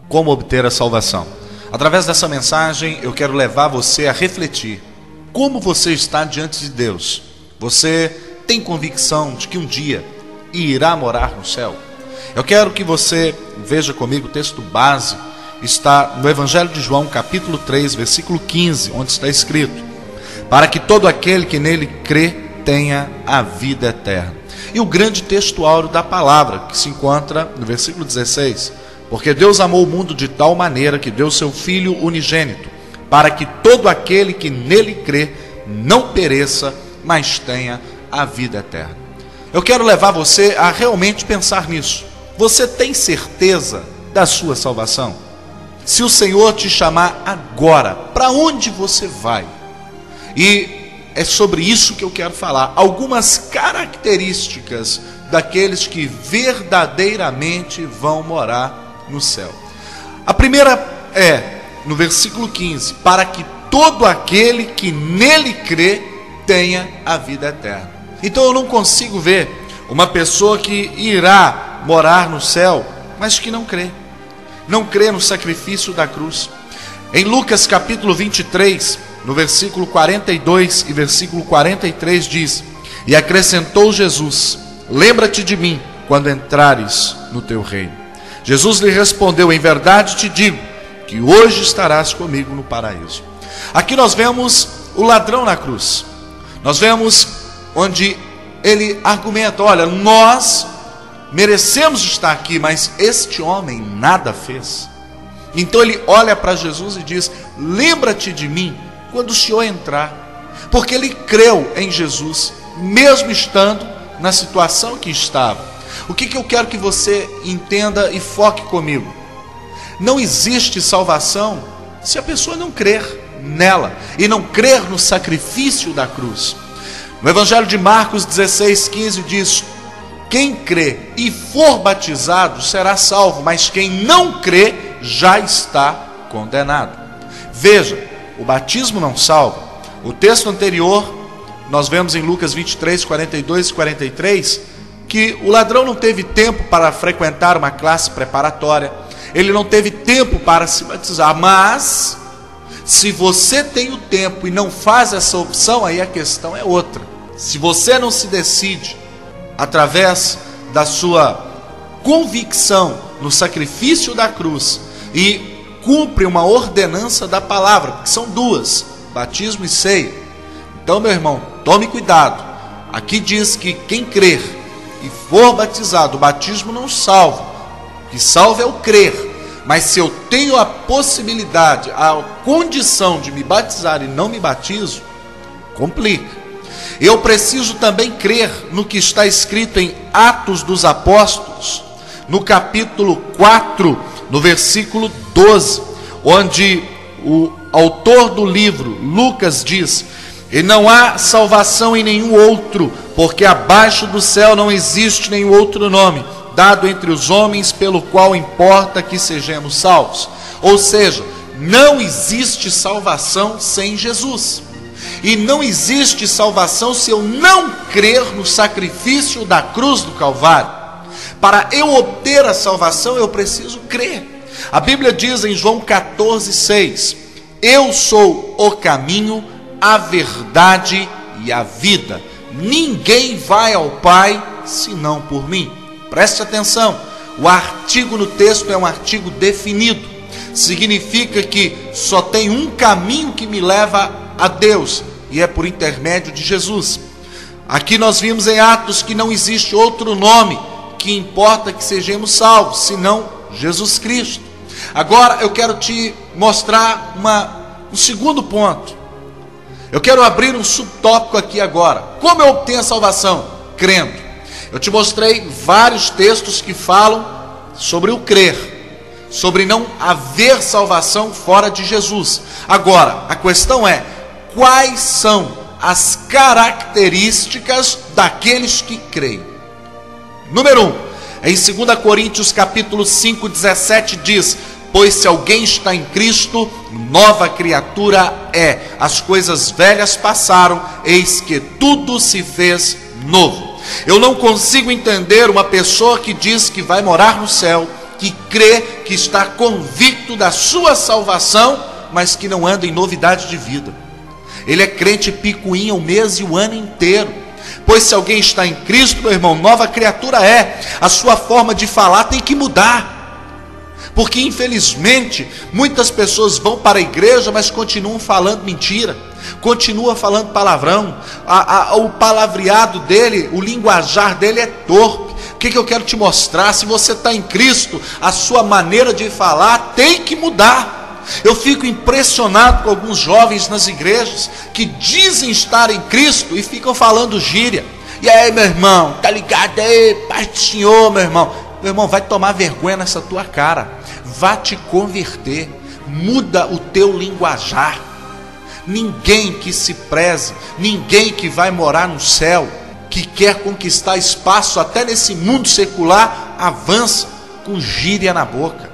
Como obter a salvação? Através dessa mensagem eu quero levar você a refletir como você está diante de Deus. Você tem convicção de que um dia irá morar no céu? Eu quero que você veja comigo o texto base, está no Evangelho de João, capítulo 3, versículo 15, onde está escrito: para que todo aquele que nele crê tenha a vida eterna. E o grande texto áureo da palavra, que se encontra no versículo 16: porque Deus amou o mundo de tal maneira que deu seu Filho unigênito, para que todo aquele que nele crê não pereça, mas tenha a vida eterna. Eu quero levar você a realmente pensar nisso. Você tem certeza da sua salvação? Se o Senhor te chamar agora, para onde você vai? E é sobre isso que eu quero falar. Algumas características daqueles que verdadeiramente vão morar no céu. A primeira é, no versículo 15: para que todo aquele que nele crê tenha a vida eterna. Então eu não consigo ver uma pessoa que irá morar no céu, mas que não crê no sacrifício da cruz. Em Lucas capítulo 23, no versículo 42 e versículo 43 diz: e acrescentou Jesus: lembra-te de mim quando entrares no teu reino. Jesus lhe respondeu: em verdade te digo que hoje estarás comigo no paraíso. Aqui nós vemos o ladrão na cruz. Nós vemos onde ele argumenta: olha, nós merecemos estar aqui, mas este homem nada fez. Então ele olha para Jesus e diz: lembra-te de mim quando o Senhor entrar. Porque ele creu em Jesus, mesmo estando na situação que estava. O que eu quero que você entenda e foque comigo? Não existe salvação se a pessoa não crer nela e não crer no sacrifício da cruz. No Evangelho de Marcos 16:15 diz: quem crê e for batizado será salvo, mas quem não crê já está condenado. Veja, o batismo não salva. O texto anterior, nós vemos em Lucas 23, 42 e 43, que o ladrão não teve tempo para frequentar uma classe preparatória, ele não teve tempo para se batizar. Mas, se você tem o tempo e não faz essa opção, aí a questão é outra. Se você não se decide, através da sua convicção no sacrifício da cruz, e cumpre uma ordenança da palavra, que são duas: batismo e ceia. Então, meu irmão, tome cuidado. Aqui diz que quem crer e for batizado, o batismo não salva. O que salva é o crer. Mas se eu tenho a possibilidade, a condição de me batizar e não me batizo, complica. Eu preciso também crer no que está escrito em Atos dos Apóstolos, no capítulo 4, no versículo 12, onde o autor do livro, Lucas, diz: e não há salvação em nenhum outro, porque abaixo do céu não existe nenhum outro nome dado entre os homens pelo qual importa que sejamos salvos. Ou seja, não existe salvação sem Jesus. E não existe salvação se eu não crer no sacrifício da cruz do Calvário. Para eu obter a salvação, eu preciso crer. A Bíblia diz em João 14:6: eu sou o caminho, a verdade e a vida. Ninguém vai ao Pai senão por mim. Preste atenção, o artigo no texto é um artigo definido. Significa que só tem um caminho que me leva a Deus, e é por intermédio de Jesus. Aqui nós vimos em Atos que não existe outro nome que importa que sejamos salvos, senão Jesus Cristo. Agora eu quero te mostrar um segundo ponto. Eu quero abrir um subtópico aqui agora. Como eu obtenho a salvação? Crendo. Eu te mostrei vários textos que falam sobre o crer, sobre não haver salvação fora de Jesus. Agora, a questão é: quais são as características daqueles que creem? Número 1, em 2 Coríntios capítulo 5:17 diz: pois se alguém está em Cristo, nova criatura é. As coisas velhas passaram, eis que tudo se fez novo. Eu não consigo entender uma pessoa que diz que vai morar no céu, que crê, que está convicto da sua salvação, mas que não anda em novidade de vida. Ele é crente picuinha o mês e o ano inteiro. Pois se alguém está em Cristo, meu irmão, nova criatura é. A sua forma de falar tem que mudar. Porque infelizmente muitas pessoas vão para a igreja, mas continuam falando mentira, continuam falando palavrão, o palavreado dele, o linguajar dele é torpe. O que eu quero te mostrar? Se você está em Cristo, a sua maneira de falar tem que mudar. Eu fico impressionado com alguns jovens nas igrejas que dizem estar em Cristo e ficam falando gíria. E aí, meu irmão, tá ligado aí, Pai do Senhor, meu irmão? Meu irmão, vai tomar vergonha nessa tua cara. Vá te converter. Muda o teu linguajar. Ninguém que se preze, ninguém que vai morar no céu, que quer conquistar espaço até nesse mundo secular, avança com gíria na boca.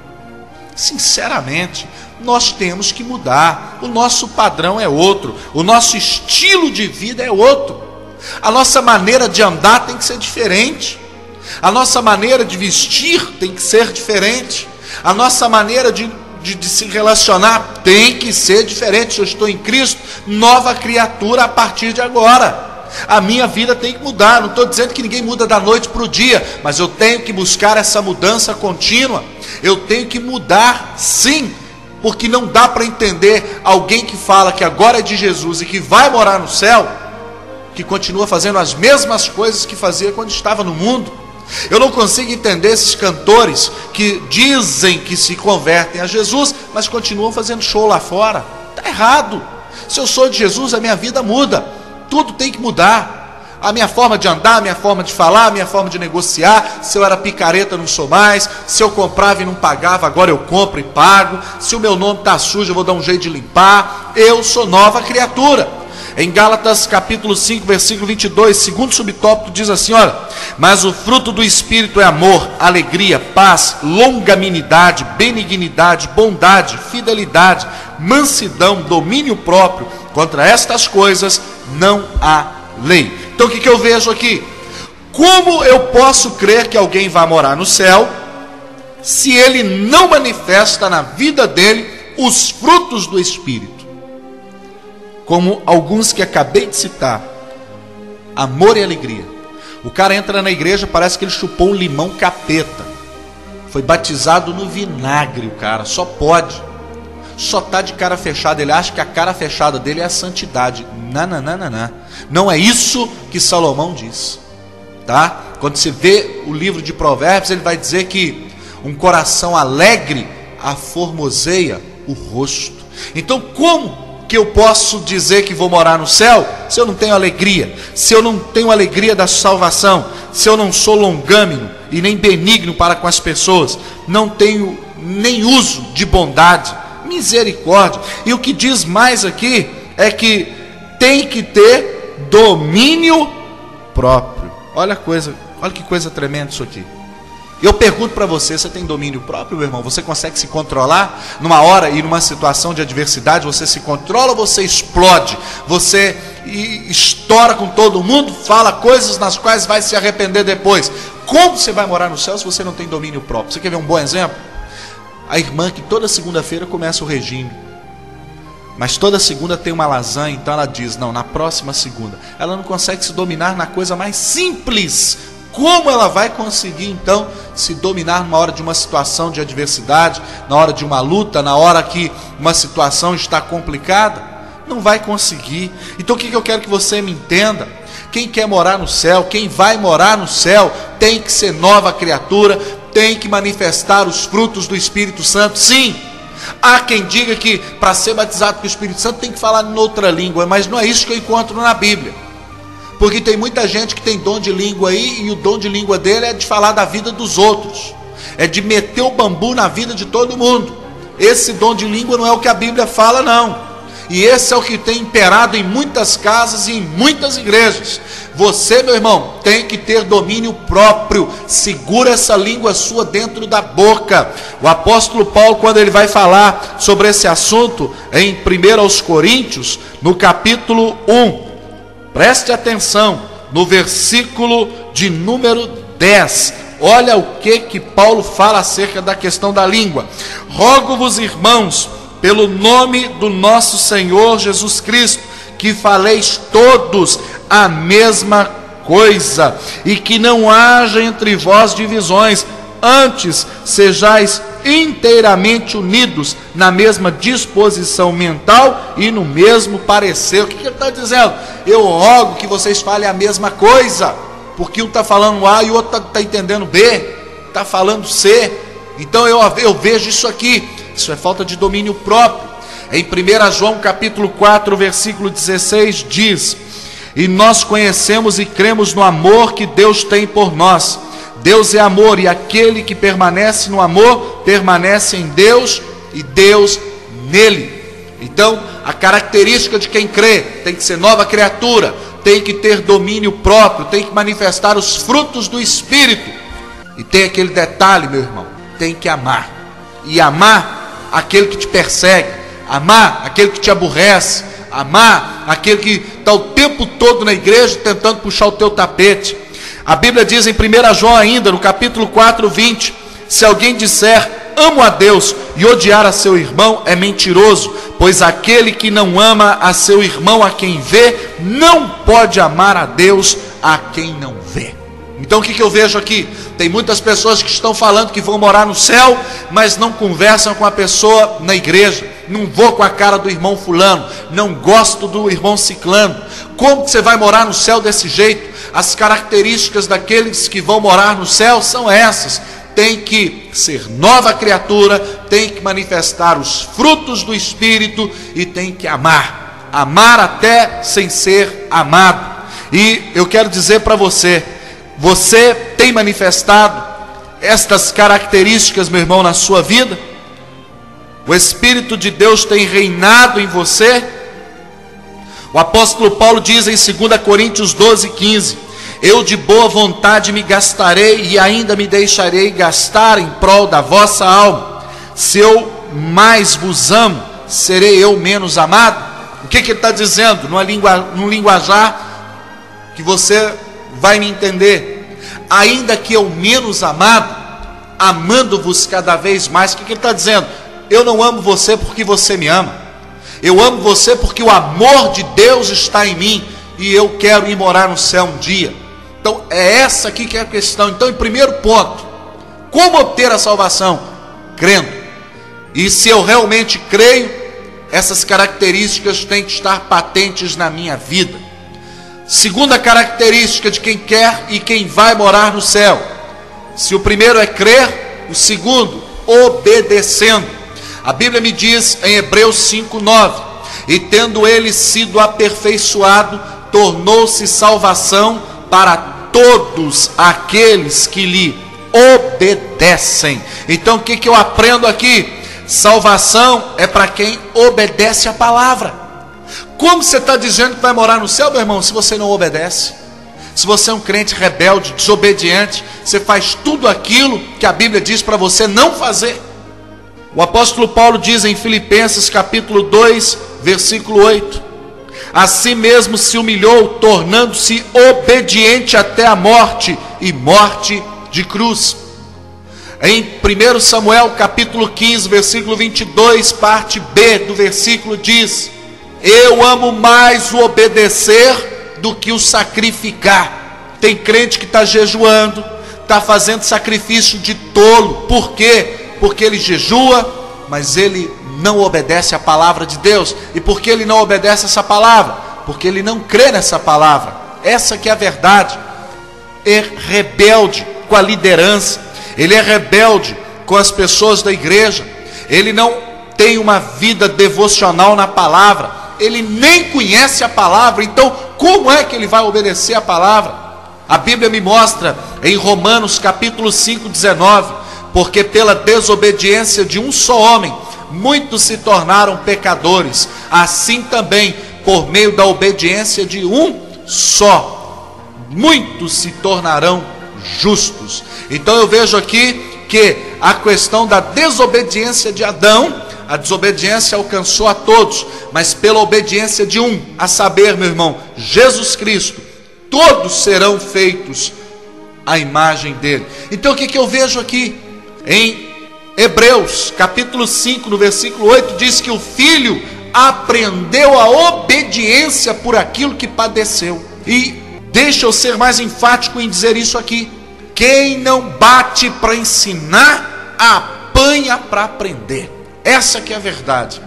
Sinceramente, nós temos que mudar. O nosso padrão é outro, o nosso estilo de vida é outro, a nossa maneira de andar tem que ser diferente, a nossa maneira de vestir tem que ser diferente, a nossa maneira de se relacionar tem que ser diferente. Se eu estou em Cristo, nova criatura a partir de agora. A minha vida tem que mudar. Não estou dizendo que ninguém muda da noite para o dia, mas eu tenho que buscar essa mudança contínua. Eu tenho que mudar sim, porque não dá para entender alguém que fala que agora é de Jesus e que vai morar no céu, que continua fazendo as mesmas coisas que fazia quando estava no mundo. Eu não consigo entender esses cantores que dizem que se convertem a Jesus, mas continuam fazendo show lá fora. Está errado. Se eu sou de Jesus, a minha vida muda. Tudo tem que mudar. A minha forma de andar, a minha forma de falar, a minha forma de negociar. Se eu era picareta, não sou mais. Se eu comprava e não pagava, agora eu compro e pago. Se o meu nome está sujo, eu vou dar um jeito de limpar. Eu sou nova criatura. Em Gálatas capítulo 5, versículo 22, segundo subtópico, diz assim, olha: mas o fruto do Espírito é amor, alegria, paz, longanimidade, benignidade, bondade, fidelidade, mansidão, domínio próprio. Contra estas coisas não há lei. Então o que eu vejo aqui? Como eu posso crer que alguém vai morar no céu se ele não manifesta na vida dele os frutos do Espírito? Como alguns que acabei de citar: amor e alegria. O cara entra na igreja, parece que ele chupou um limão capeta, foi batizado no vinagre. O cara só pode, só está de cara fechada. Ele acha que a cara fechada dele é a santidade. Não é isso que Salomão diz, tá? Quando você vê o livro de Provérbios, ele vai dizer que um coração alegre aformoseia o rosto. Então como que eu posso dizer que vou morar no céu se eu não tenho alegria, se eu não tenho alegria da salvação, se eu não sou longâmino e nem benigno para com as pessoas, não tenho nem uso de bondade, misericórdia? E o que diz mais aqui é que tem que ter domínio próprio. Olha que coisa tremenda isso aqui. Eu pergunto para você: você tem domínio próprio, meu irmão? Você consegue se controlar? Numa hora e numa situação de adversidade, você se controla ou você explode? Você estoura com todo mundo, fala coisas nas quais vai se arrepender depois. Como você vai morar no céu se você não tem domínio próprio? Você quer ver um bom exemplo? A irmã que toda segunda-feira começa o regime, mas toda segunda tem uma lasanha, então ela diz: não, na próxima segunda. Ela não consegue se dominar na coisa mais simples. Como ela vai conseguir então se dominar numa hora de uma situação de adversidade, na hora de uma luta, na hora que uma situação está complicada? Não vai conseguir. Então o que eu quero que você me entenda? Quem quer morar no céu, quem vai morar no céu, tem que ser nova criatura, tem que manifestar os frutos do Espírito Santo. Sim, há quem diga que para ser batizado com o Espírito Santo tem que falar em outra língua, mas não é isso que eu encontro na Bíblia. Porque tem muita gente que tem dom de língua aí, e o dom de língua dele é de falar da vida dos outros, é de meter o bambu na vida de todo mundo. Esse dom de língua não é o que a Bíblia fala, não. E esse é o que tem imperado em muitas casas e em muitas igrejas. Você, meu irmão, tem que ter domínio próprio. Segura essa língua sua dentro da boca. O apóstolo Paulo, quando ele vai falar sobre esse assunto em 1 Coríntios, no capítulo 1, preste atenção, no versículo de número 10, olha o que Paulo fala acerca da questão da língua. Rogo-vos, irmãos, pelo nome do nosso Senhor Jesus Cristo, que faleis todos a mesma coisa, e que não haja entre vós divisões, antes sejais inteiramente unidos na mesma disposição mental e no mesmo parecer. O que ele está dizendo? Eu rogo que vocês falem a mesma coisa, porque um está falando A e o outro está entendendo B, está falando C. Então eu vejo isso aqui. Isso é falta de domínio próprio. Em 1 João capítulo 4, versículo 16 diz: e nós conhecemos e cremos no amor que Deus tem por nós. Deus é amor, e aquele que permanece no amor, permanece em Deus e Deus nele. Então, a característica de quem crê tem que ser nova criatura, tem que ter domínio próprio, tem que manifestar os frutos do Espírito. E tem aquele detalhe, meu irmão, tem que amar. E amar aquele que te persegue, amar aquele que te aborrece, amar aquele que está o tempo todo na igreja tentando puxar o teu tapete. A Bíblia diz em 1 João ainda, no capítulo 4, 20, se alguém disser amo a Deus e odiar a seu irmão, é mentiroso, pois aquele que não ama a seu irmão a quem vê, não pode amar a Deus a quem não vê. Então o que eu vejo aqui? Tem muitas pessoas que estão falando que vão morar no céu, mas não conversam com a pessoa na igreja. Não vou com a cara do irmão fulano, não gosto do irmão ciclano. Como que você vai morar no céu desse jeito? As características daqueles que vão morar no céu são essas: tem que ser nova criatura, tem que manifestar os frutos do Espírito e tem que amar, amar até sem ser amado. E eu quero dizer para você, você tem manifestado estas características, meu irmão, na sua vida? O Espírito de Deus tem reinado em você? O apóstolo Paulo diz em 2 Coríntios 12, 15: eu de boa vontade me gastarei e ainda me deixarei gastar em prol da vossa alma. Se eu mais vos amo, serei eu menos amado? O que ele está dizendo? Num linguajar que você vai me entender. Ainda que eu menos amado, amando-vos cada vez mais. O que ele está dizendo? Eu não amo você porque você me ama. Eu amo você porque o amor de Deus está em mim e eu quero ir morar no céu um dia. Então é essa aqui que é a questão. Então, em primeiro ponto, como obter a salvação? Crendo. E se eu realmente creio, essas características têm que estar patentes na minha vida. Segunda característica de quem quer e quem vai morar no céu: se o primeiro é crer, o segundo, obedecendo. A Bíblia me diz em Hebreus 5:9: e tendo ele sido aperfeiçoado, tornou-se salvação para todos aqueles que lhe obedecem. Então o que eu aprendo aqui? Salvação é para quem obedece a palavra. Como você está dizendo que vai morar no céu, meu irmão, se você não obedece? Se você é um crente rebelde, desobediente, você faz tudo aquilo que a Bíblia diz para você não fazer. O apóstolo Paulo diz em Filipenses capítulo 2, versículo 8: assim mesmo se humilhou, tornando-se obediente até a morte, e morte de cruz. Em 1 Samuel capítulo 15, versículo 22, parte B do versículo diz: eu amo mais o obedecer do que o sacrificar. Tem crente que está jejuando, está fazendo sacrifício de tolo. Por quê? Porque ele jejua, mas ele não obedece a palavra de Deus. E por que ele não obedece essa palavra? Porque ele não crê nessa palavra. Essa que é a verdade. É rebelde com a liderança, ele é rebelde com as pessoas da igreja, ele não tem uma vida devocional na palavra, ele nem conhece a palavra. Então como é que ele vai obedecer a palavra? A Bíblia me mostra em Romanos capítulo 5, 19: porque pela desobediência de um só homem muitos se tornaram pecadores, assim também por meio da obediência de um só muitos se tornarão justos. Então eu vejo aqui que a questão da desobediência de Adão, a desobediência alcançou a todos, mas pela obediência de um, a saber, meu irmão, Jesus Cristo, todos serão feitos a imagem dele. Então o que eu vejo aqui? Em Hebreus capítulo 5, no versículo 8, diz que o filho aprendeu a obediência por aquilo que padeceu. E deixa eu ser mais enfático em dizer isso aqui: quem não bate para ensinar, apanha para aprender. Essa que é a verdade.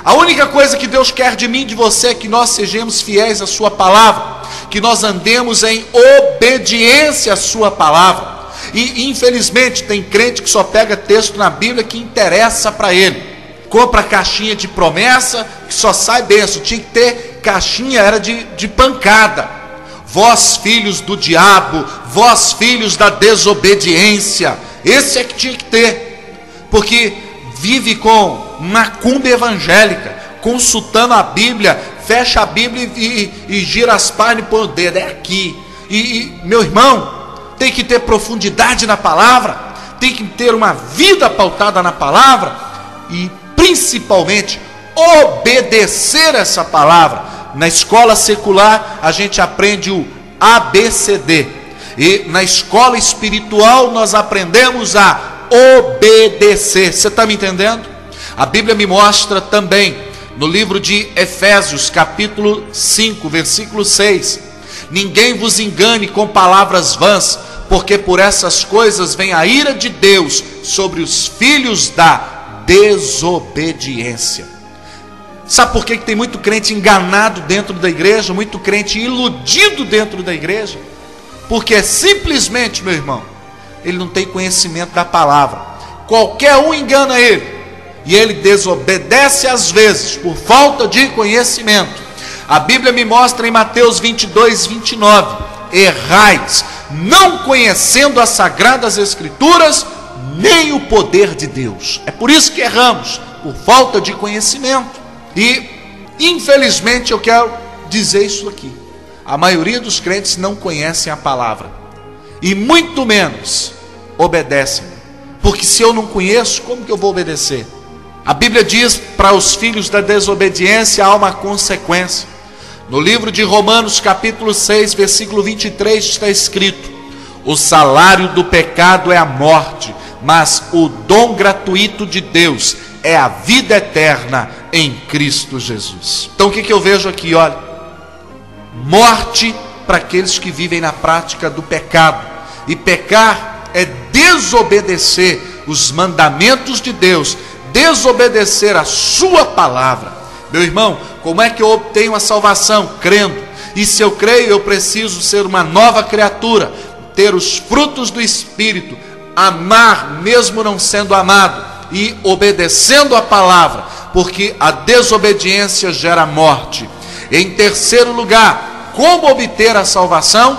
A única coisa que Deus quer de mim e de você é que nós sejamos fiéis à sua palavra, que nós andemos em obediência à sua palavra. E infelizmente tem crente que só pega texto na Bíblia que interessa para ele, compra caixinha de promessa que só sai benção. Tinha que ter caixinha, era de pancada. Vós filhos do diabo, vós filhos da desobediência. Esse é que tinha que ter, porque vive com macumba evangélica, consultando a Bíblia, fecha a Bíblia e gira as páginas e põe o dedo, é aqui. Meu irmão, tem que ter profundidade na palavra, tem que ter uma vida pautada na palavra e principalmente obedecer essa palavra. Na escola secular a gente aprende o ABCD, e na escola espiritual nós aprendemos a obedecer. Você está me entendendo? A Bíblia me mostra também no livro de Efésios capítulo 5, versículo 6: ninguém vos engane com palavras vãs, porque por essas coisas vem a ira de Deus sobre os filhos da desobediência. Sabe por que tem muito crente enganado dentro da igreja, muito crente iludido dentro da igreja? Porque simplesmente, meu irmão, ele não tem conhecimento da palavra. Qualquer um engana ele, e ele desobedece às vezes por falta de conhecimento. A Bíblia me mostra em Mateus 22, 29: errais, não conhecendo as sagradas escrituras, nem o poder de Deus. É por isso que erramos, por falta de conhecimento. E infelizmente eu quero dizer isso aqui: a maioria dos crentes não conhecem a palavra, e muito menos obedecem. Porque se eu não conheço, como que eu vou obedecer? A Bíblia diz para os filhos da desobediência há uma consequência. No livro de Romanos capítulo 6, versículo 23 está escrito: o salário do pecado é a morte, mas o dom gratuito de Deus é a vida eterna em Cristo Jesus. Então o que eu vejo aqui? Olha, morte para aqueles que vivem na prática do pecado. E pecar é desobedecer os mandamentos de Deus, desobedecer a sua palavra. Meu irmão, como é que eu obtenho a salvação? Crendo. E se eu creio, eu preciso ser uma nova criatura, ter os frutos do Espírito, amar mesmo não sendo amado, e obedecendo a palavra, porque a desobediência gera morte. Em terceiro lugar, como obter a salvação?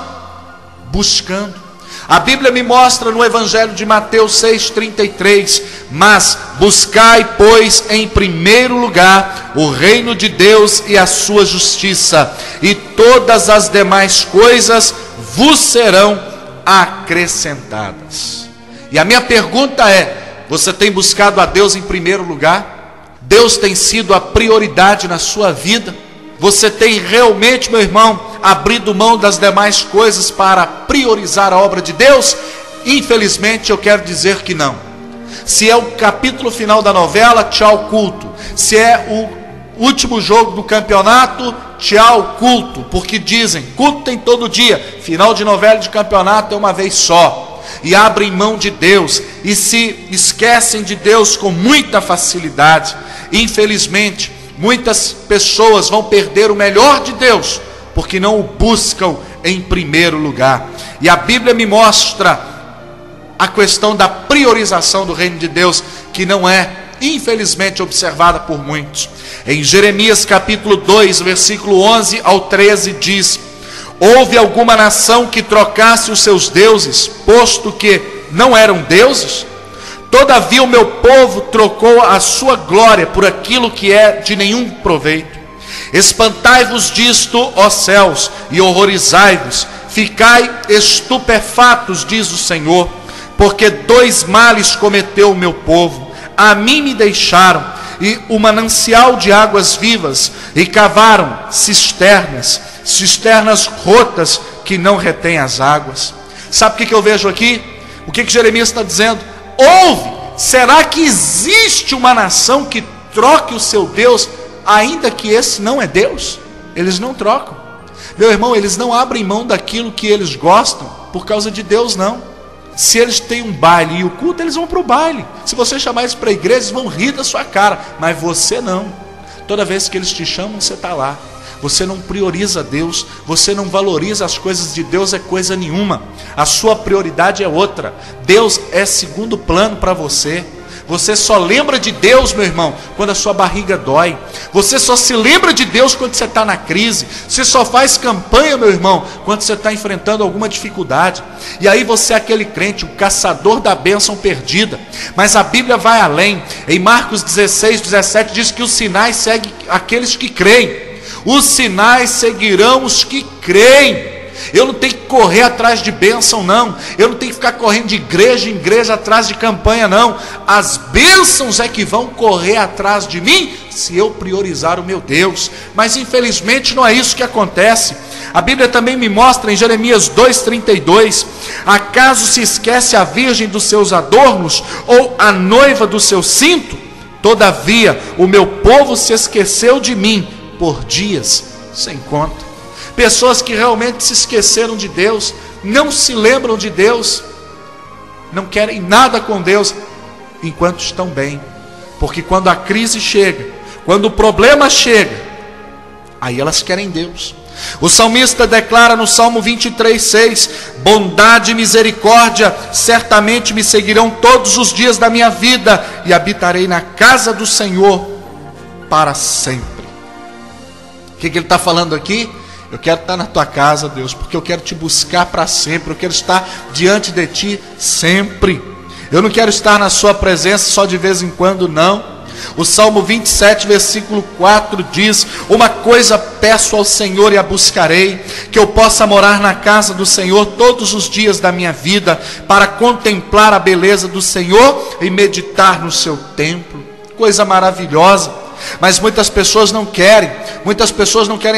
Buscando. A Bíblia me mostra no Evangelho de Mateus 6,33: mas buscai, pois, em primeiro lugar o reino de Deus e a sua justiça, e todas as demais coisas vos serão acrescentadas. E a minha pergunta é: você tem buscado a Deus em primeiro lugar? Deus tem sido a prioridade na sua vida? Você tem realmente, meu irmão, abrido mão das demais coisas para priorizar a obra de Deus? Infelizmente eu quero dizer que não. Se é o capítulo final da novela, tchau culto. Se é o último jogo do campeonato, tchau culto. Porque dizem, culto tem todo dia, final de novela e de campeonato é uma vez só. E abrem mão de Deus e se esquecem de Deus com muita facilidade. Infelizmente, muitas pessoas vão perder o melhor de Deus porque não o buscam em primeiro lugar. E a Bíblia me mostra a questão da priorização do reino de Deus, que não é, infelizmente, observada por muitos. Em Jeremias capítulo 2, versículo 11 ao 13 diz: houve alguma nação que trocasse os seus deuses, posto que não eram deuses? Todavia o meu povo trocou a sua glória por aquilo que é de nenhum proveito. Espantai-vos disto, ó céus, e horrorizai-vos, ficai estupefatos, diz o Senhor, porque dois males cometeu o meu povo. A mim me deixaram e o manancial de águas vivas, e cavaram cisternas rotas que não retêm as águas. Sabe o que eu vejo aqui? O que Jeremias está dizendo? Será que existe uma nação que troque o seu Deus, ainda que esse não é Deus? Eles não trocam. Meu irmão, eles não abrem mão daquilo que eles gostam por causa de Deus, não. Se eles têm um baile e o culto, eles vão para o baile. Se você chamar eles para a igreja, eles vão rir da sua cara. Mas você não. Toda vez que eles te chamam, você está lá. Você não prioriza Deus, você não valoriza as coisas de Deus, é coisa nenhuma. A sua prioridade é outra. Deus é segundo plano para você. Você só lembra de Deus, meu irmão, quando a sua barriga dói. Você só se lembra de Deus quando você está na crise. Você só faz campanha, meu irmão, quando você está enfrentando alguma dificuldade. E aí você é aquele crente, o caçador da bênção perdida. Mas a Bíblia vai além. Em Marcos 16, 17 diz que os sinais seguem aqueles que creem. Os sinais seguirão os que creem. Eu não tenho que correr atrás de bênção, não. Eu não tenho que ficar correndo de igreja em igreja atrás de campanha, não. As bênçãos é que vão correr atrás de mim, se eu priorizar o meu Deus. Mas infelizmente não é isso que acontece. A Bíblia também me mostra em Jeremias 2,32: acaso se esquece a virgem dos seus adornos, ou a noiva do seu cinto? Todavia o meu povo se esqueceu de mim por dias sem conta. Pessoas que realmente se esqueceram de Deus, não se lembram de Deus, não querem nada com Deus, enquanto estão bem. Porque quando a crise chega, quando o problema chega, aí elas querem Deus. O salmista declara no Salmo 23,6: bondade e misericórdia certamente me seguirão todos os dias da minha vida, e habitarei na casa do Senhor para sempre. O que ele está falando aqui? Eu quero estar na tua casa, Deus, porque eu quero te buscar para sempre. Eu quero estar diante de ti sempre. Eu não quero estar na sua presença só de vez em quando, não. O Salmo 27, versículo 4 diz: uma coisa peço ao Senhor e a buscarei, que eu possa morar na casa do Senhor todos os dias da minha vida, para contemplar a beleza do Senhor e meditar no seu templo. Coisa maravilhosa. Mas muitas pessoas não querem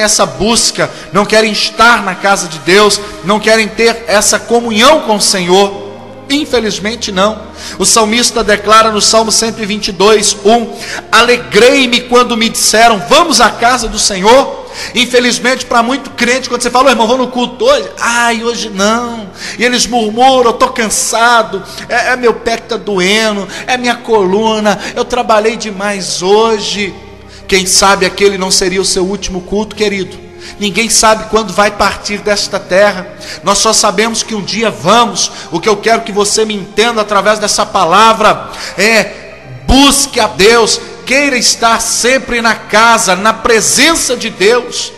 essa busca, não querem estar na casa de Deus, não querem ter essa comunhão com o Senhor. Infelizmente não. O salmista declara no Salmo 122:1: alegrei-me quando me disseram, vamos à casa do Senhor. Infelizmente, para muito crente, quando você fala, irmão, vamos no culto hoje? Ai, hoje não. E eles murmuram, eu estou cansado, é meu pé que está doendo, é minha coluna, eu trabalhei demais hoje. Quem sabe aquele não seria o seu último culto, querido. Ninguém sabe quando vai partir desta terra. Nós só sabemos que um dia vamos. O que eu quero que você me entenda através dessa palavra é: busque a Deus, queira estar sempre na casa, na presença de Deus.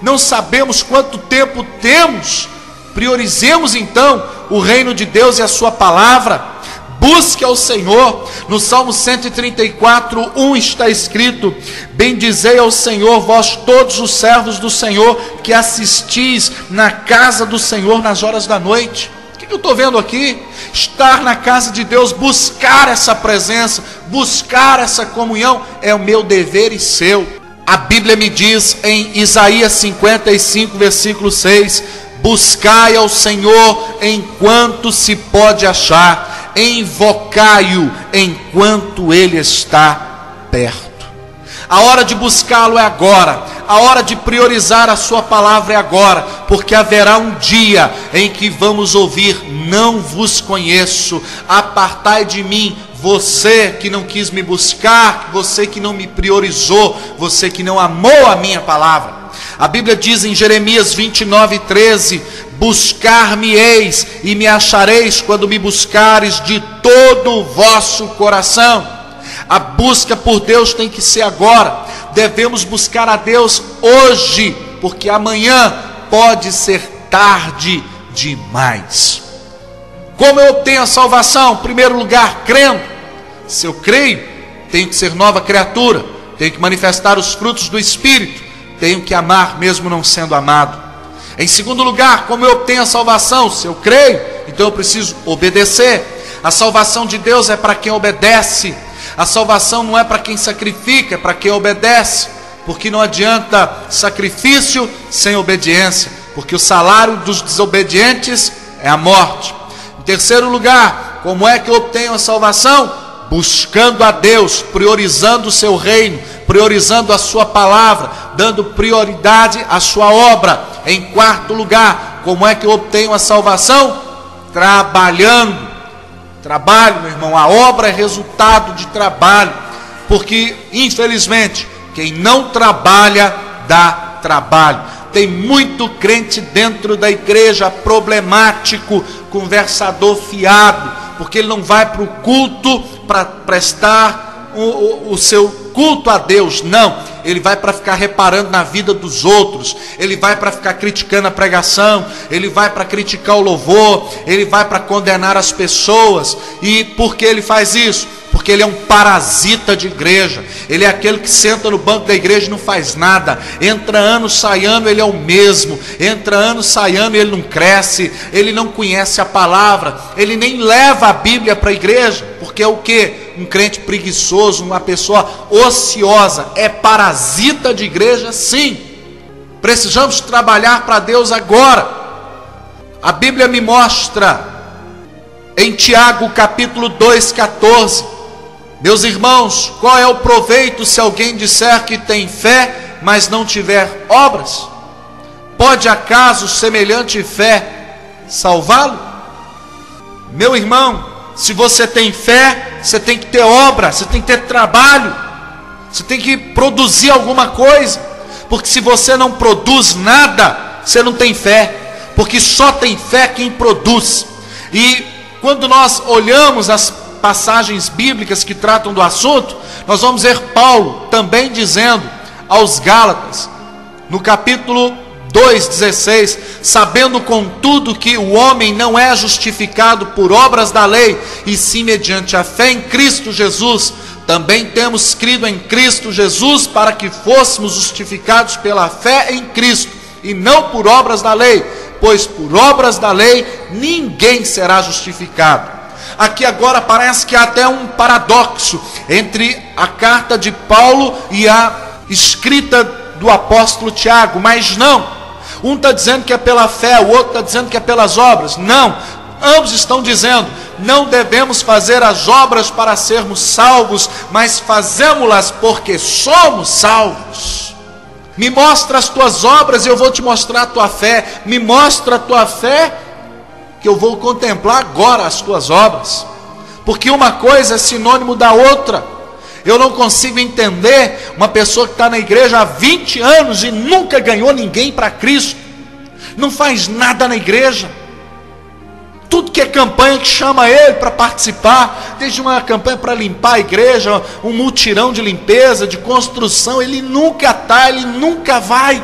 Não sabemos quanto tempo temos. Priorizemos então o reino de Deus e a sua palavra. Busque ao Senhor. No Salmo 134:1 está escrito: bendizei ao Senhor, vós todos os servos do Senhor, que assistis na casa do Senhor nas horas da noite. O que eu estou vendo aqui? Estar na casa de Deus, buscar essa presença, buscar essa comunhão, é o meu dever e seu. A Bíblia me diz em Isaías 55, versículo 6: buscai ao Senhor enquanto se pode achar, invocai-o enquanto ele está perto. A hora de buscá-lo é agora, a hora de priorizar a sua palavra é agora, porque haverá um dia em que vamos ouvir: não vos conheço, apartai de mim, você que não quis me buscar, você que não me priorizou, você que não amou a minha palavra. A Bíblia diz em Jeremias 29:13: buscar-me-eis e me achareis quando me buscares de todo o vosso coração. A busca por Deus tem que ser agora. Devemos buscar a Deus hoje, porque amanhã pode ser tarde demais. Como eu obtenho a salvação? Em primeiro lugar, crendo. Se eu creio, tenho que ser nova criatura, tenho que manifestar os frutos do Espírito, tenho que amar mesmo não sendo amado. Em segundo lugar, como eu obtenho a salvação? Se eu creio, então eu preciso obedecer. A salvação de Deus é para quem obedece. A salvação não é para quem sacrifica, é para quem obedece. Porque não adianta sacrifício sem obediência, porque o salário dos desobedientes é a morte. Em terceiro lugar, como é que eu obtenho a salvação? Buscando a Deus, priorizando o seu reino, priorizando a sua palavra, dando prioridade à sua obra. Em quarto lugar, como é que eu obtenho a salvação? Trabalhando. Trabalho, meu irmão, a obra é resultado de trabalho, porque infelizmente quem não trabalha dá trabalho. Tem muito crente dentro da igreja problemático, conversador fiado, porque ele não vai para o culto para prestar o seu culto a Deus, não, ele vai para ficar reparando na vida dos outros, ele vai para ficar criticando a pregação, ele vai para criticar o louvor, ele vai para condenar as pessoas. E por que ele faz isso? Porque ele é um parasita de igreja, ele é aquele que senta no banco da igreja e não faz nada, entra ano, sai ano, ele é o mesmo, entra ano, sai ano e ele não cresce, ele não conhece a palavra, ele nem leva a Bíblia para a igreja, porque é o que? Um crente preguiçoso, uma pessoa ociosa, é parasita de igreja, sim. Precisamos trabalhar para Deus agora. A Bíblia me mostra em Tiago capítulo 2,14, meus irmãos, qual é o proveito se alguém disser que tem fé, mas não tiver obras? Pode acaso semelhante fé salvá-lo? Meu irmão, se você tem fé, você tem que ter obra, você tem que ter trabalho, você tem que produzir alguma coisa, porque se você não produz nada, você não tem fé, porque só tem fé quem produz. E quando nós olhamos as passagens bíblicas que tratam do assunto, nós vamos ver Paulo também dizendo aos Gálatas, no capítulo 2,16, sabendo contudo que o homem não é justificado por obras da lei, e sim mediante a fé em Cristo Jesus, também temos crido em Cristo Jesus para que fôssemos justificados pela fé em Cristo, e não por obras da lei, pois por obras da lei ninguém será justificado. Aqui agora parece que há até um paradoxo entre a carta de Paulo e a escrita do apóstolo Tiago, mas não. Um está dizendo que é pela fé, o outro está dizendo que é pelas obras. Não, ambos estão dizendo, não devemos fazer as obras para sermos salvos, mas fazemos-las porque somos salvos. Me mostra as tuas obras e eu vou te mostrar a tua fé. Me mostra a tua fé que eu vou contemplar agora as tuas obras, porque uma coisa é sinônimo da outra. Eu não consigo entender uma pessoa que está na igreja há 20 anos e nunca ganhou ninguém para Cristo, não faz nada na igreja, tudo que é campanha que chama ele para participar, desde uma campanha para limpar a igreja, um mutirão de limpeza, de construção, ele nunca está, ele nunca vai.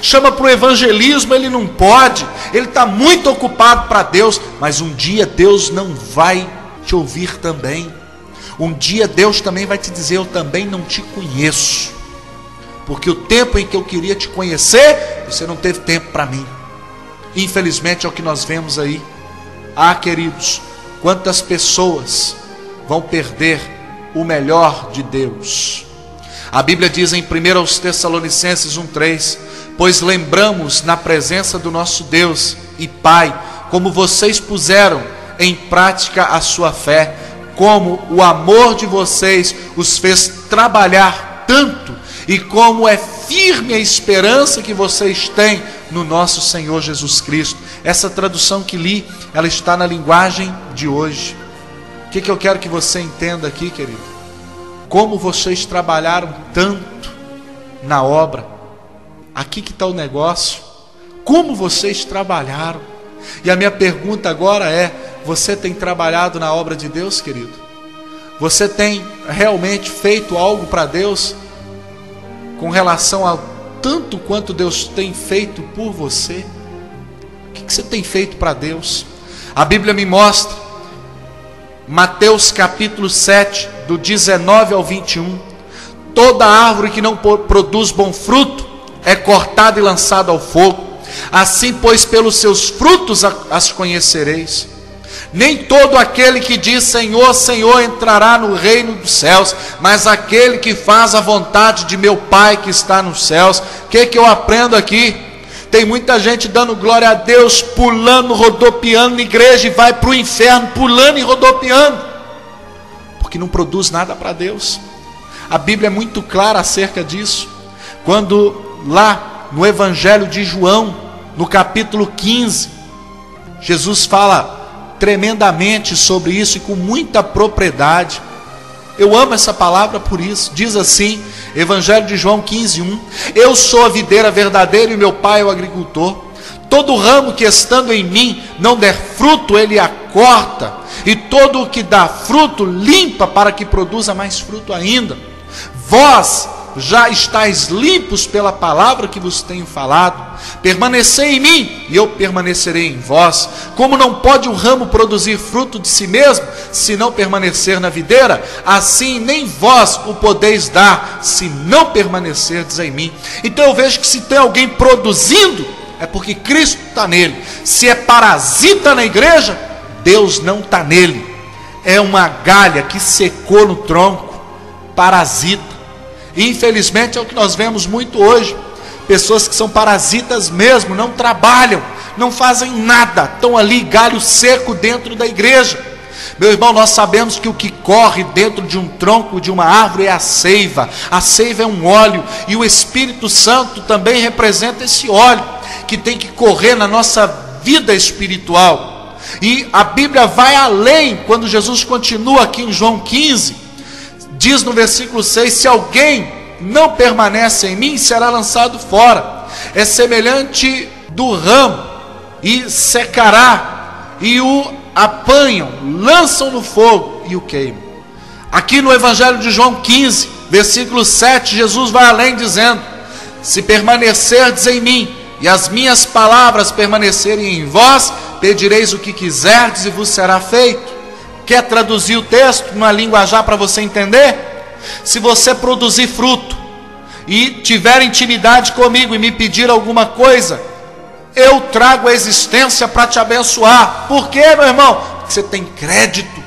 Chama para o evangelismo, ele não pode, ele está muito ocupado para Deus, mas um dia Deus não vai te ouvir também. Um dia Deus também vai te dizer, eu também não te conheço, porque o tempo em que eu queria te conhecer, você não teve tempo para mim. Infelizmente é o que nós vemos aí. Ah, queridos, quantas pessoas vão perder o melhor de Deus. A Bíblia diz em 1 Tessalonicenses 1,3, pois lembramos na presença do nosso Deus e Pai, como vocês puseram em prática a sua fé, como o amor de vocês os fez trabalhar tanto, e como é firme a esperança que vocês têm no nosso Senhor Jesus Cristo. Essa tradução que li, ela está na linguagem de hoje. O que eu quero que você entenda aqui, querido? Como vocês trabalharam tanto na obra. Aqui que está o negócio. Como vocês trabalharam. E a minha pergunta agora é, você tem trabalhado na obra de Deus, querido? Você tem realmente feito algo para Deus com relação a tanto quanto Deus tem feito por você? O que você tem feito para Deus? A Bíblia me mostra, Mateus capítulo 7, do 19 ao 21, toda árvore que não produz bom fruto é cortada e lançada ao fogo. Assim, pois, pelos seus frutos as conhecereis. Nem todo aquele que diz Senhor, Senhor entrará no reino dos céus, mas aquele que faz a vontade de meu Pai que está nos céus. O que eu aprendo aqui? Tem muita gente dando glória a Deus, pulando, rodopiando na igreja e vai para o inferno pulando e rodopiando, porque não produz nada para Deus. A Bíblia é muito clara acerca disso, quando lá no Evangelho de João, no capítulo 15, Jesus fala tremendamente sobre isso e com muita propriedade. Eu amo essa palavra por isso. Diz assim, Evangelho de João 15:1: eu sou a videira verdadeira e meu pai é o agricultor. Todo ramo que estando em mim não der fruto, ele a corta, e todo o que dá fruto limpa, para que produza mais fruto ainda. Vós já estáis limpos pela palavra que vos tenho falado. Permanecei em mim e eu permanecerei em vós. Como não pode o ramo produzir fruto de si mesmo, se não permanecer na videira, assim nem vós o podeis dar, se não permanecerdes em mim. Então eu vejo que se tem alguém produzindo, é porque Cristo está nele. Se é parasita na igreja, Deus não está nele. É uma galha que secou no tronco, parasita. E infelizmente é o que nós vemos muito hoje. Pessoas que são parasitas mesmo, não trabalham, não fazem nada, estão ali galho seco dentro da igreja. Meu irmão, nós sabemos que o que corre dentro de um tronco de uma árvore é a seiva. A seiva é um óleo, e o Espírito Santo também representa esse óleo que tem que correr na nossa vida espiritual. E a Bíblia vai além, quando Jesus continua aqui em João 15, diz no versículo 6, se alguém não permanece em mim, será lançado fora. É semelhante do ramo, e secará, e o apanham, lançam no fogo e o queimam. Aqui no Evangelho de João 15, versículo 7, Jesus vai além dizendo, se permanecerdes em mim, e as minhas palavras permanecerem em vós, pedireis o que quiserdes e vos será feito. Quer traduzir o texto numa linguajar para você entender? Se você produzir fruto e tiver intimidade comigo e me pedir alguma coisa, eu trago a existência para te abençoar. Por quê, meu irmão? Porque você tem crédito.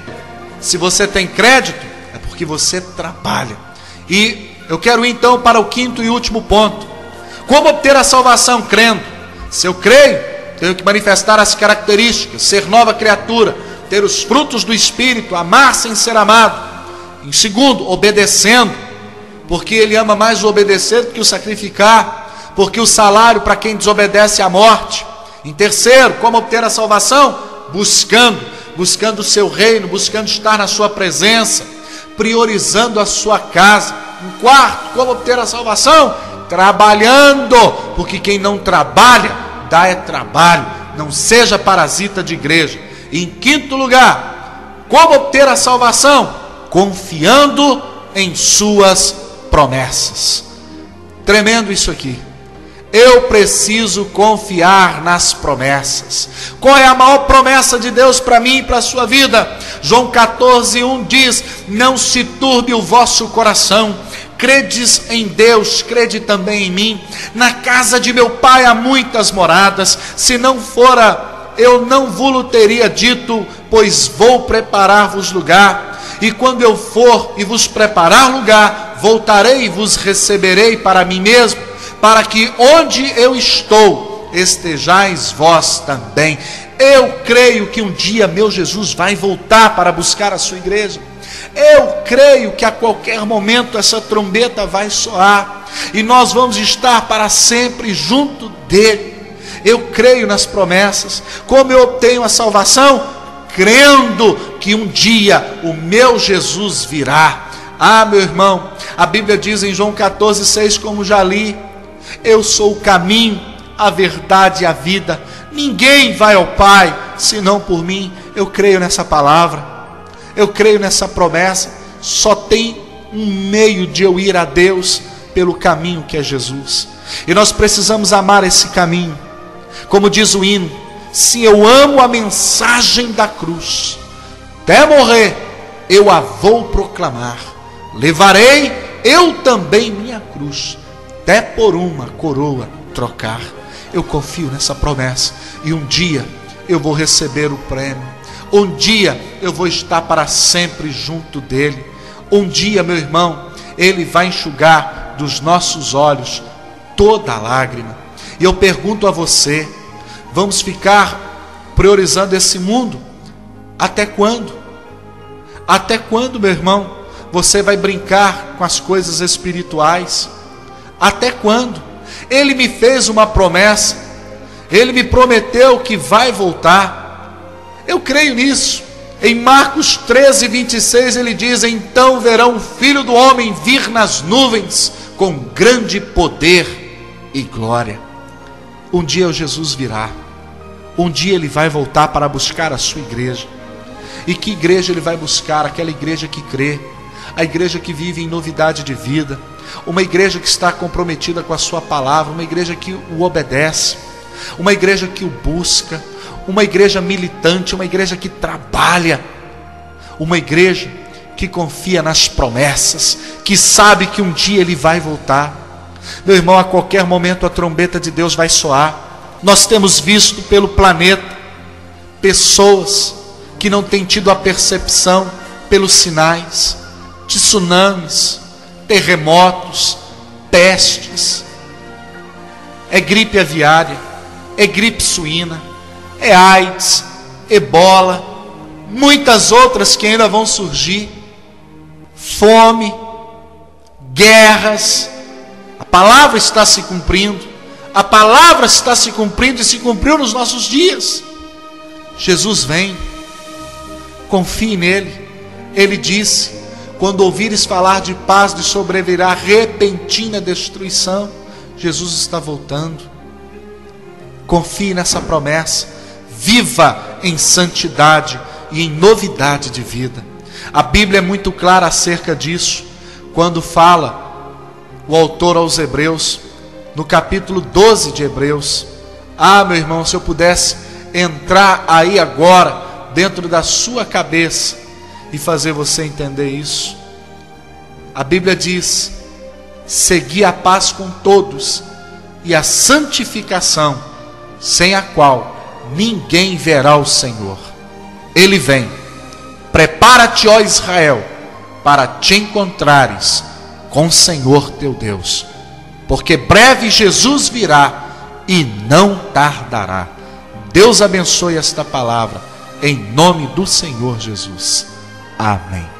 Se você tem crédito, é porque você trabalha. E eu quero ir então para o quinto e último ponto. Como obter a salvação? Crendo. Se eu creio, tenho que manifestar as características, ser nova criatura, ter os frutos do Espírito, amar sem ser amado. Em segundo, obedecendo, porque ele ama mais o obedecer do que o sacrificar, porque o salário para quem desobedece é a morte. Em terceiro, como obter a salvação? Buscando o seu reino, buscando estar na sua presença, priorizando a sua casa. Em quarto, como obter a salvação? Trabalhando, porque quem não trabalha, dá é trabalho. Não seja parasita de igreja. Em quinto lugar, como obter a salvação? Confiando em suas promessas. Tremendo isso aqui. Eu preciso confiar nas promessas. Qual é a maior promessa de Deus para mim e para a sua vida? João 14:1 diz, não se turbe o vosso coração, credes em Deus, crede também em mim. Na casa de meu pai há muitas moradas, se não fora, eu não vos teria dito, pois vou preparar-vos lugar. E quando eu for e vos preparar lugar, voltarei e vos receberei para mim mesmo, para que onde eu estou, estejais vós também. Eu creio que um dia meu Jesus vai voltar para buscar a sua igreja. Eu creio que a qualquer momento essa trombeta vai soar, e nós vamos estar para sempre junto dele. Eu creio nas promessas. Como eu obtenho a salvação? Crendo que um dia o meu Jesus virá. Ah, meu irmão, a Bíblia diz em João 14:6, como já li, eu sou o caminho, a verdade e a vida. Ninguém vai ao Pai senão por mim. Eu creio nessa palavra, eu creio nessa promessa. Só tem um meio de eu ir a Deus, pelo caminho que é Jesus. E nós precisamos amar esse caminho. Como diz o hino, se eu amo a mensagem da cruz, até morrer eu a vou proclamar. Levarei eu também minha cruz, até por uma coroa trocar. Eu confio nessa promessa, e um dia eu vou receber o prêmio. Um dia eu vou estar para sempre junto dele. Um dia, meu irmão, ele vai enxugar dos nossos olhos toda lágrima. E eu pergunto a você: vamos ficar priorizando esse mundo? Até quando? Até quando, meu irmão, você vai brincar com as coisas espirituais? Até quando? Ele me fez uma promessa, Ele me prometeu que vai voltar. Eu creio nisso. Em Marcos 13, 26 ele diz: então verão o Filho do Homem vir nas nuvens com grande poder e glória. Um dia o Jesus virá. Um dia Ele vai voltar para buscar a sua igreja. E que igreja Ele vai buscar? Aquela igreja que crê, a igreja que vive em novidade de vida, uma igreja que está comprometida com a sua palavra, uma igreja que o obedece, uma igreja que o busca, uma igreja militante, uma igreja que trabalha, uma igreja que confia nas promessas, que sabe que um dia Ele vai voltar. Meu irmão, a qualquer momento a trombeta de Deus vai soar. Nós temos visto pelo planeta pessoas que não têm tido a percepção pelos sinais, tsunamis, terremotos, pestes, é gripe aviária, é gripe suína, é AIDS, ebola, muitas outras que ainda vão surgir, fome, guerras. A palavra está se cumprindo, a palavra está se cumprindo e se cumpriu nos nossos dias. Jesus vem, confie nele. Ele disse: quando ouvires falar de paz, lhe sobrevirá repentina destruição. Jesus está voltando. Confie nessa promessa. Viva em santidade e em novidade de vida. A Bíblia é muito clara acerca disso, quando fala o autor aos Hebreus, no capítulo 12 de Hebreus. Meu irmão, se eu pudesse entrar aí agora, dentro da sua cabeça, e fazer você entender isso. A Bíblia diz: segui a paz com todos e a santificação, sem a qual ninguém verá o Senhor. Ele vem. Prepara-te, ó Israel, para te encontrares com o Senhor teu Deus, porque breve Jesus virá e não tardará. Deus abençoe esta palavra, em nome do Senhor Jesus. Amém.